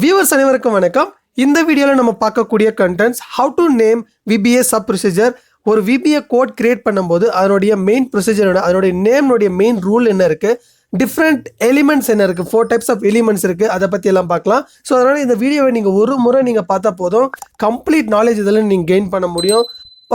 Viewers அனைவருக்கும் வணக்கம். இந்த வீடியோவில் நம்ம பார்க்கக்கூடிய contents how to name VBA sub procedure. ஒரு VBA கோட் கிரியேட் பண்ணும்போது அதனுடைய மெயின் ப்ரொசீஜரோட அதனுடைய நேம்னுடைய மெயின் ரூல் என்ன இருக்குது, டிஃப்ரெண்ட் எலிமெண்ட்ஸ் என்ன இருக்குது, 4 டைப்ஸ் ஆஃப் எலிமெண்ட்ஸ் இருக்குது, அதை பற்றி எல்லாம் பார்க்கலாம். ஸோ அதனால் இந்த வீடியோவை நீங்கள் ஒரு முறை நீங்கள் பார்த்தா போதும், கம்ப்ளீட் நாலேஜ் இதில் நீங்கள் கெயின் பண்ண முடியும்.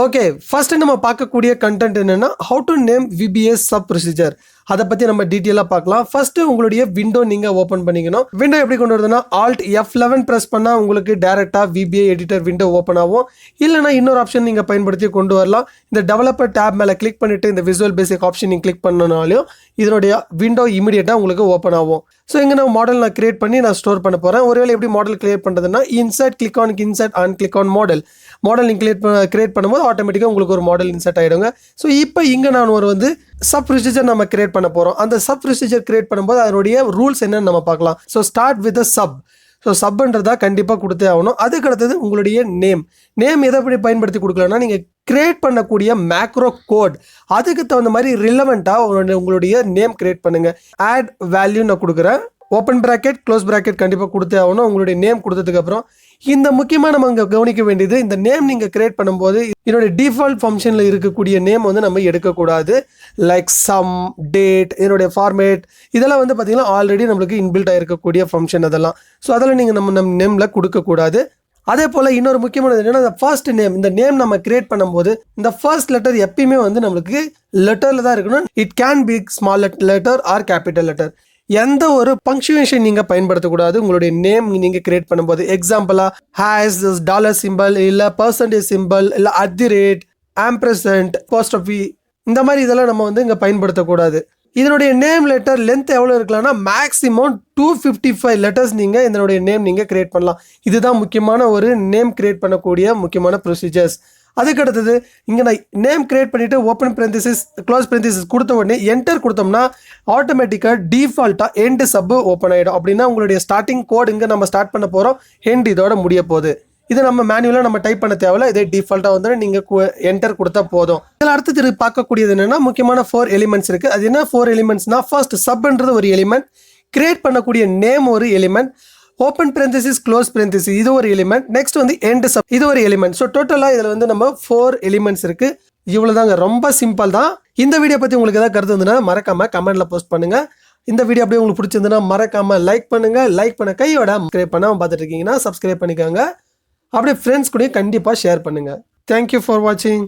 ஓகே, ஃபர்ஸ்ட் நம்ம பார்க்கக்கூடிய கண்டென்ட் என்னன்னா how to name VBA sub procedure. அதை பற்றி நம்ம டீட்டெயிலாக பார்க்கலாம். ஃபர்ஸ்ட் உங்களுடைய விண்டோ நீங்கள் ஓப்பன் பண்ணிக்கணும். விண்டோ எப்படி கொண்டு வருதுன்னா Alt F11 ப்ரெஸ் பண்ணால் உங்களுக்கு டேரெக்டாக VBA எடிட்டர் விண்டோ ஓப்பன் ஆகும். இல்லைனா இன்னொரு ஆப்ஷன் நீங்கள் பயன்படுத்தி கொண்டு வரலாம். இந்த டெவலப்பர் டேப் மேலே கிளிக் பண்ணிவிட்டு இந்த விசுவல் பேசிக் ஆப்ஷன் நீங்கள் கிளிக் பண்ணனாலையும் இதனுடைய விண்டோ இமீடியட்டாக உங்களுக்கு ஓப்பன் ஆகும். ஸோ இங்கே நான் மாடல் நான் கிரியேட் பண்ணி நான் ஸ்டோர் பண்ண போகிறேன். ஒருவேளை எப்படி மாடல் கிரியேட் பண்ணுறதுன்னா insert click on click on model நீங்கள் கிரியேட் பண்ணும்போது ஆட்டோமேட்டிக்காக உங்களுக்கு ஒரு மாடல் இன்சர்ட் ஆகிடுங்க. ஸோ இப்போ இங்கே நான் ஒரு சப் ப்ரொசீஜர் நம்ம கிரியேட் பண்ண போகிறோம். அந்த சப் ப்ரொசீஜர் கிரியேட் பண்ணும்போது அதனுடைய ரூல்ஸ் என்னன்னு நம்ம பார்க்கலாம். So start with sub. So சப்ன்றதா கண்டிப்பாக கொடுத்தே ஆகணும். அதுக்கு அடுத்தது உங்களுடைய நேம் எதை எப்படி பயன்படுத்தி கொடுக்கலன்னா நீங்கள் கிரியேட் பண்ணக்கூடிய மேக்ரோ கோட் அதுக்கு தகுந்த மாதிரி ரிலவெண்ட்டாக உங்களுடைய நேம் கிரியேட் பண்ணுங்கள். ஆட் வேல்யூ நான் கொடுக்குறேன். ஓப்பன் ப்ராக்கெட் க்ளோஸ் ப்ராக்கெட் கண்டிப்பாக கொடுத்தே ஆகணும். உங்களுடைய நேம் கொடுத்ததுக்கப்புறம் இந்த முக்கியமாக நம்ம அங்கே கவனிக்க வேண்டியது, இந்த நேம் நீங்கள் கிரியேட் பண்ணும்போது இதனுடைய டிஃபால்ட் ஃபங்க்ஷனில் இருக்கக்கூடிய நேம் நம்ம எடுக்கக்கூடாது. லைக் சம், டேட், இதனுடைய ஃபார்மேட் இதெல்லாம் பார்த்தீங்கன்னா ஆல்ரெடி நம்மளுக்கு இன்பில்ட் ஆகிருக்கக்கூடிய ஃபங்க்ஷன் அதெல்லாம். ஸோ அதெல்லாம் நீங்கள் நம்ம நேமில் கொடுக்கக்கூடாது. அதே போல் இன்னொரு முக்கியமானது என்னென்னா இந்த ஃபர்ஸ்ட் நேம். இந்த நேம் நம்ம கிரியேட் பண்ணும்போது இந்த ஃபர்ஸ்ட் லெட்டர் எப்பயுமே நம்மளுக்கு லெட்டரில் தான் இருக்கணும். It can be small letter or capital letter. எந்த ஒரு பங்க்சுவேஷன் நீங்கள் பயன்படுத்தக்கூடாது உங்களுடைய நேம் நீங்கள் கிரியேட் பண்ணும்போது. எக்ஸாம்பிளாக ஹேஸ், டாலர் சிம்பிள், இல்லை பர்சன்டேஜ் சிம்பிள், இல்லை @ ஆம்பர்சன்ட், போஸ்ட்ரஃபி, இந்த மாதிரி இதெல்லாம் நம்ம இங்கே பயன்படுத்தக்கூடாது. இதனுடைய நேம் லெட்டர் லென்த் எவ்வளோ இருக்கலாம்னா மேக்ஸிமம் 255 லெட்டர்ஸ் நீங்கள் இதனுடைய நேம் நீங்கள் கிரியேட் பண்ணலாம். இதுதான் முக்கியமான ஒரு நேம் கிரியேட் பண்ணக்கூடிய முக்கியமான ப்ரொசீஜர்ஸ். அதுக்கு அடுத்தது இங்கே நான் நேம் கிரியேட் பண்ணிவிட்டு ஓப்பன் parenthesis க்ளோஸ் parenthesis கொடுத்த உடனே என்டர் கொடுத்தோம்னா ஆட்டோமேட்டிக்காக டிஃபால்ட்டாக எண்ட் சப் ஓப்பன் ஆகிடும். அப்படின்னா உங்களுடைய ஸ்டார்டிங் கோட் இங்கே நம்ம ஸ்டார்ட் பண்ண போகிறோம், எண்ட் இதோட முடிய போகுது. இது நம்ம மேனுவலாக நம்ம டைப் பண்ண தேவையில்ல. இதே டிஃபால்ட்டாக நீங்கள் என்டர் கொடுத்தா போதும். இதில் அடுத்தது பார்க்கக்கூடியது என்னென்னா முக்கியமான 4 எலிமெண்ட்ஸ் இருக்குது. அது என்ன 4 எலிமெண்ட்ஸ்னால், ஃபர்ஸ்ட் சப்ன்றது ஒரு எலிமெண்ட், கிரியேட் பண்ணக்கூடிய நேம் ஒரு element, open parenthesis close parenthesis இது ஒரு எலிமெண்ட், நெக்ஸ்ட் எண்ட் சப் இது ஒரு எலிமெண்ட். ஸோ டோட்டலாக இதில் நம்ம 4 எலிமெண்ட்ஸ் இருக்குது. இவ்வளோதாங்க, ரொம்ப சிம்பிள் தான். இந்த வீடியோ பற்றி உங்களுக்கு ஏதாவது கருத்து இருந்ததுன்னா மறக்காம கமெண்ட்டில் போஸ்ட் பண்ணுங்கள். இந்த வீடியோ அப்படியே உங்களுக்கு பிடிச்சிருந்ததுன்னா மறக்காம லைக் பண்ணுங்கள். லைக் பண்ண கையோட சப்ஸ்கிரைப் பண்ணாமல் பார்த்துட்டு இருக்கீங்கன்னா சப்ஸ்கிரைப் பண்ணிக்கோங்க. அப்படியே ஃப்ரெண்ட்ஸ் கூட கண்டிப்பாக ஷேர் பண்ணுங்கள். தேங்க்யூ ஃபார் வாட்சிங்.